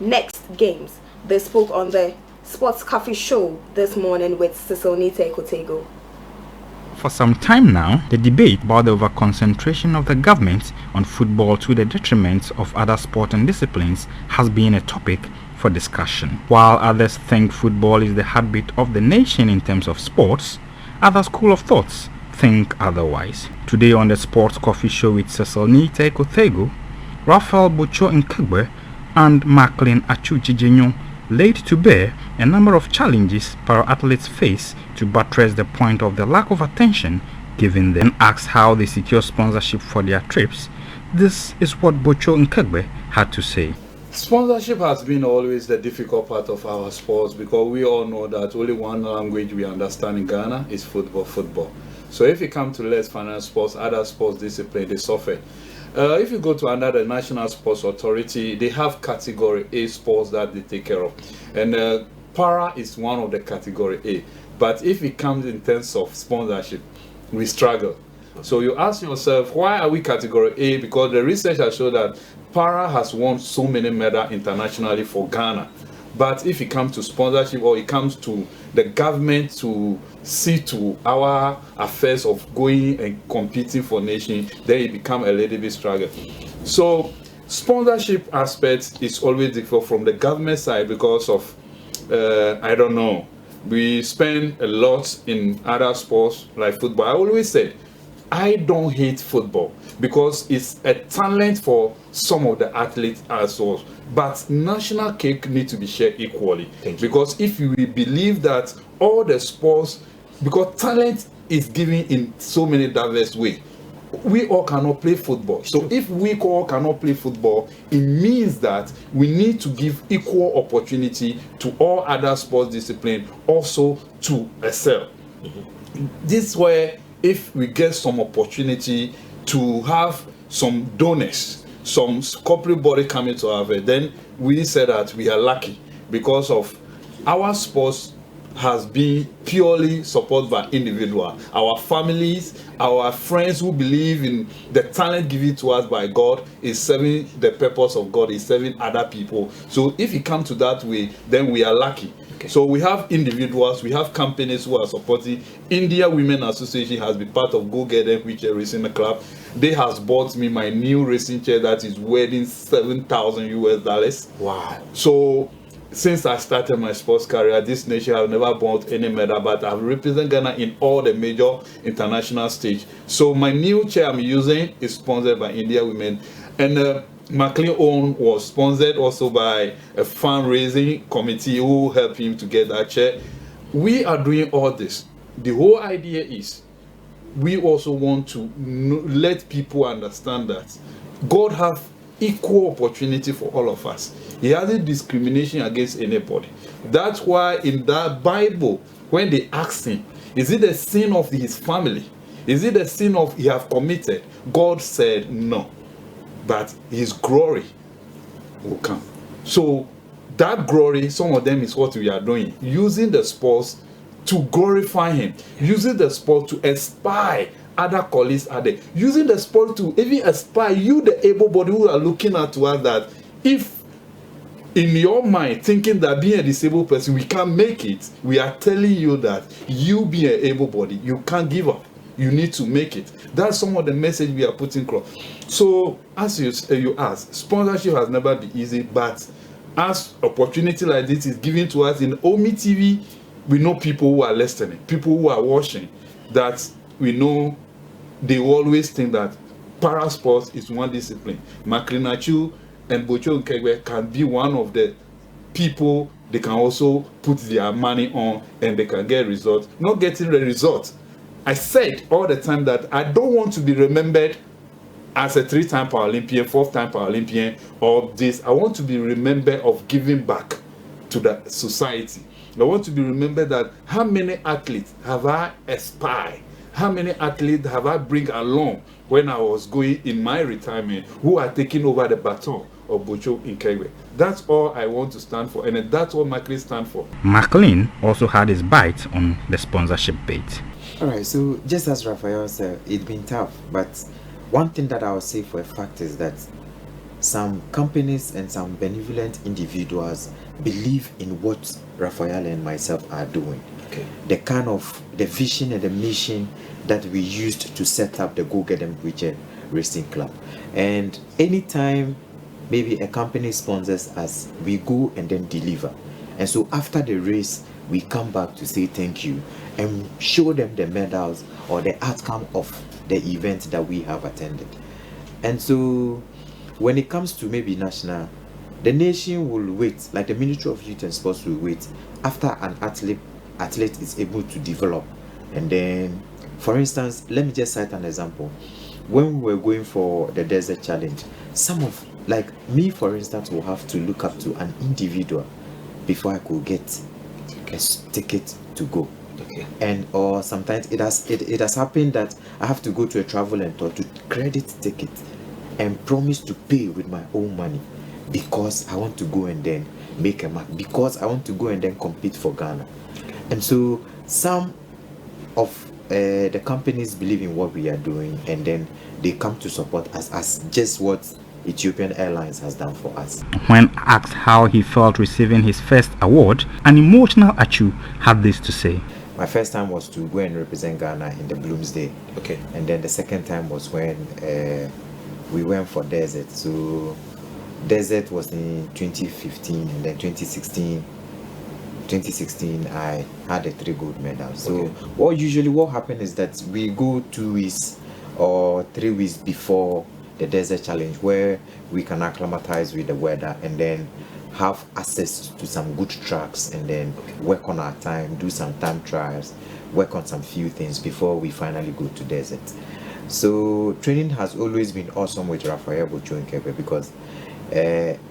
next games. They spoke on the Sports Coffee Show this morning with Cecil Nite Kotego. For some time now, the debate about the over-concentration of the government on football to the detriment of other sporting disciplines has been a topic for discussion. While others think football is the heartbeat of the nation in terms of sports, other school of thoughts think otherwise. Today on the Sports Coffee Show with Cecil Nite Kotego, Raphael Bocho Nkegbe and Macklin Achuchijenyo laid to bear a number of challenges para-athletes face to buttress the point of the lack of attention given them. Asked how they secure sponsorship for their trips, this is what Bocho Nkegbe had to say. Sponsorship has been always the difficult part of our sports because we all know that only one language we understand in Ghana is football. So if you come to less finance sports, other sports disciplines, they suffer. If you go to another National Sports Authority, they have category A sports that they take care of. And para is one of the category A. But if it comes in terms of sponsorship, we struggle. So you ask yourself, why are we category A? Because the research has shown that para has won so many medals internationally for Ghana. But if it comes to sponsorship or it comes to the government to see to our affairs of going and competing for nation, then it becomes a little bit struggle. So sponsorship aspect is always difficult from the government side because of, I don't know, we spend a lot in other sports like football. I always said, I don't hate football because it's a talent for some of the athletes as well. But national cake needs to be shared equally. Because if you believe that all the sports, because talent is given in so many diverse ways, we all cannot play football. So if we all cannot play football, it means that we need to give equal opportunity to all other sports disciplines also to excel. This way, if we get some opportunity to have some donors, some corporate body coming to our event, then we say that we are lucky because of our sports has been purely supported by individuals, our families, our friends who believe in the talent given to us by God is serving the purpose of God, is serving other people. So if it comes to that way, then we are lucky. Okay. So we have individuals, we have companies who are supporting. India Women Association has been part of Go Get Them Wheelchair Racing Club. They has bought me my new racing chair that is worth $7,000 US. Wow. So since I started my sports career, this nation has never bought any medal, but I've represented Ghana in all the major international stage. So my new chair I'm using is sponsored by India Women, and McLean own was sponsored also by a fundraising committee who helped him to get that chair. We are doing all this. The whole idea is we also want to let people understand that God has equal opportunity for all of us. He hasn't discrimination against anybody. That's why in that Bible, when they asked him, is it the sin of his family? Is it the sin of he have committed? God said no. But his glory will come. So that glory, some of them is what we are doing. Using the sports to glorify him. Using the sport to inspire other colleagues are there. Using the sport to even inspire you, the able-bodied who are looking at us, that if in your mind thinking that being a disabled person we can't make it, we are telling you that you being an able-bodied, you can't give up. You need to make it. That's some of the message we are putting across. So as you ask, sponsorship has never been easy, but as opportunity like this is given to us in OMI TV, we know people who are listening, people who are watching, that we know they always think that para sports is one discipline. Makrinachu and Bocho Nkegbe can be one of the people they can also put their money on and they can get results. Not getting the result. I said all the time that I don't want to be remembered as a 3-time Paralympian, 4th-time Paralympian, or this. I want to be remembered of giving back to the society. I want to be remembered that how many athletes have I inspired? How many athletes have I bring along when I was going in my retirement who are taking over the baton of Bocho Nkegbe? That's all I want to stand for, and that's what McLean stands for. McLean also had his bite on the sponsorship bait. Alright, so just as Raphael said, it's been tough, but one thing that I would say for a fact is that some companies and some benevolent individuals believe in what Raphael and myself are doing. Okay. The vision and the mission that we used to set up the Go Get Them Preacher Racing Club. And anytime maybe a company sponsors us, we go and then deliver. And so after the race, we come back to say thank you and show them the medals or the outcome of the event that we have attended. And so when it comes to maybe national, the nation will wait, like the Ministry of Youth and Sports will wait after an athlete is able to develop. And then, for instance, let me just cite an example. When we were going for the desert challenge, some of, like me for instance, will have to look up to an individual before I could get a ticket to go. Okay. And or sometimes it has happened that I have to go to a travel and tour to credit ticket and promise to pay with my own money because I want to go and then make a mark, because I want to go and then compete for Ghana. And so some of the companies believe in what we are doing, and then they come to support us as just what Ethiopian Airlines has done for us. When asked how he felt receiving his first award, an emotional Achu had this to say. My first time was to go and represent Ghana in the Bloomsday. Okay. And then the second time was when we went for Desert. So Desert was in 2015, and then 2016 I had a 3 gold medals. So what happens is that we go 2 weeks or 3 weeks before the desert challenge, where we can acclimatize with the weather and then have access to some good tracks and then work on our time, do some time trials, work on some few things before we finally go to desert. So training has always been awesome with Raphael Bocho because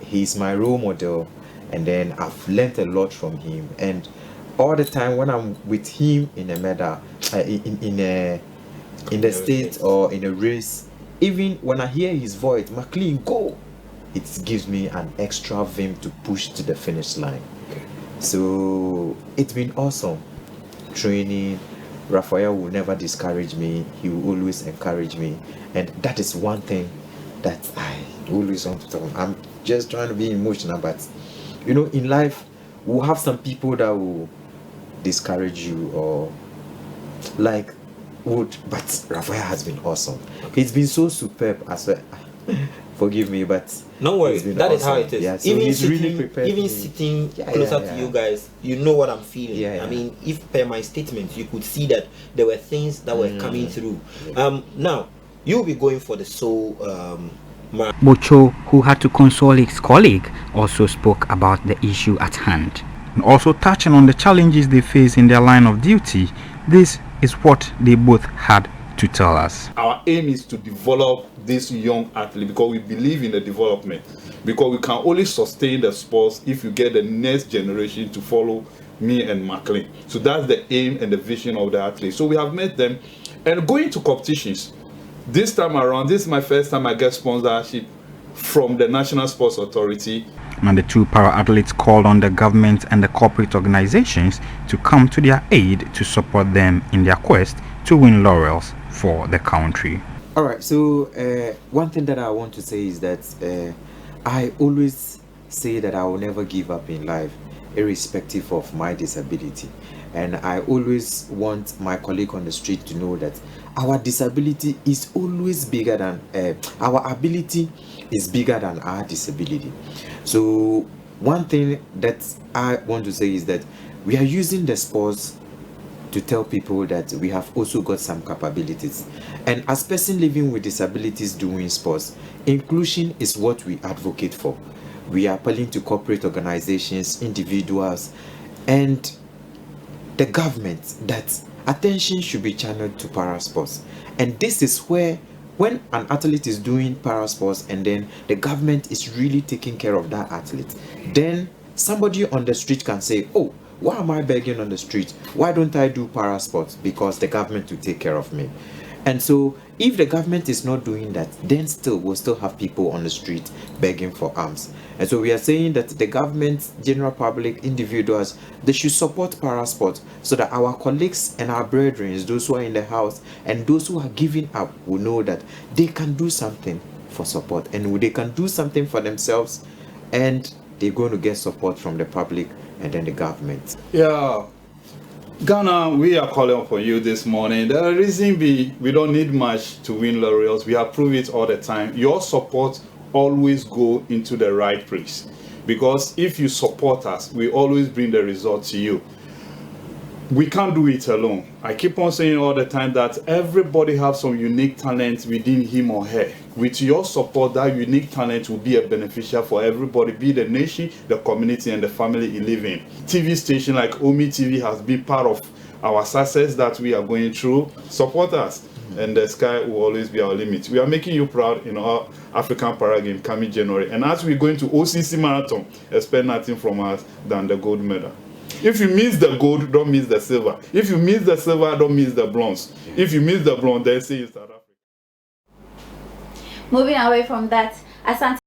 he's my role model, and then I've learned a lot from him. And all the time when I'm with him in a medal, in the state or in a race, even when I hear his voice, McLean, go, it gives me an extra vim to push to the finish line. So it's been awesome training. Raphael will never discourage me. He will always encourage me, and that is one thing that I always want to talk about. I'm just trying to be emotional, but you know, in life we'll have some people that will discourage you or like but Raphael has been awesome. He's been so superb as a forgive me, but no worries, that is awesome. how it is. Yeah, so even he's sitting, really prepared even me. sitting closer to you guys, you know what I'm feeling. I mean, if per my statement, you could see that there were things that were coming through. Now you'll be going for the soul. Bocho, who had to console his colleague, also spoke about the issue at hand. And also touching on the challenges they face in their line of duty, this is what they both had to tell us. Our aim is to develop this young athlete because we believe in the development. Because we can only sustain the sports if you get the next generation to follow me and McLean. So that's the aim and the vision of the athlete. So we have met them and going to competitions. This time around, this is my first time I get sponsorship from the National Sports Authority. And the 2 para-athletes called on the government and the corporate organizations to come to their aid to support them in their quest to win laurels for the country. All right, so one thing that I want to say is that I always say that I will never give up in life, irrespective of my disability. And I always want my colleague on the street to know that our disability is always bigger than our ability is bigger than our disability. So one thing that I want to say is that we are using the sports to tell people that we have also got some capabilities. And as person living with disabilities doing sports, inclusion is what we advocate for. We are appealing to corporate organizations, individuals, and the government that attention should be channeled to parasports. And this is where, when an athlete is doing parasports and then the government is really taking care of that athlete, then somebody on the street can say, oh, why am I begging on the street? Why don't I do parasports? Because the government will take care of me. And so if the government is not doing that, then we'll still have people on the street begging for arms. And so we are saying that the government, general public, individuals, they should support parasport so that our colleagues and our brethren, those who are in the house and those who are giving up, will know that they can do something for support, and they can do something for themselves, and they're going to get support from the public and then the government. Yeah, Ghana, we are calling upon you this morning. The reason we don't need much to win laurels. We have proved it all the time. Your support always go into the right place, because if you support us, we always bring the result to you. We can't do it alone. I keep on saying all the time that everybody has some unique talent within him or her. With your support, that unique talent will be a beneficial for everybody, be the nation, the community, and the family you live in. TV station like Omi TV has been part of our success that we are going through. Support us, and the sky will always be our limit. We are making you proud in our African Para Game coming January. And as we're going to OCC Marathon, expect nothing from us than the gold medal. If you miss the gold, don't miss the silver. If you miss the silver, don't miss the bronze. If you miss the bronze, then say you South Africa. Moving away from that, Asante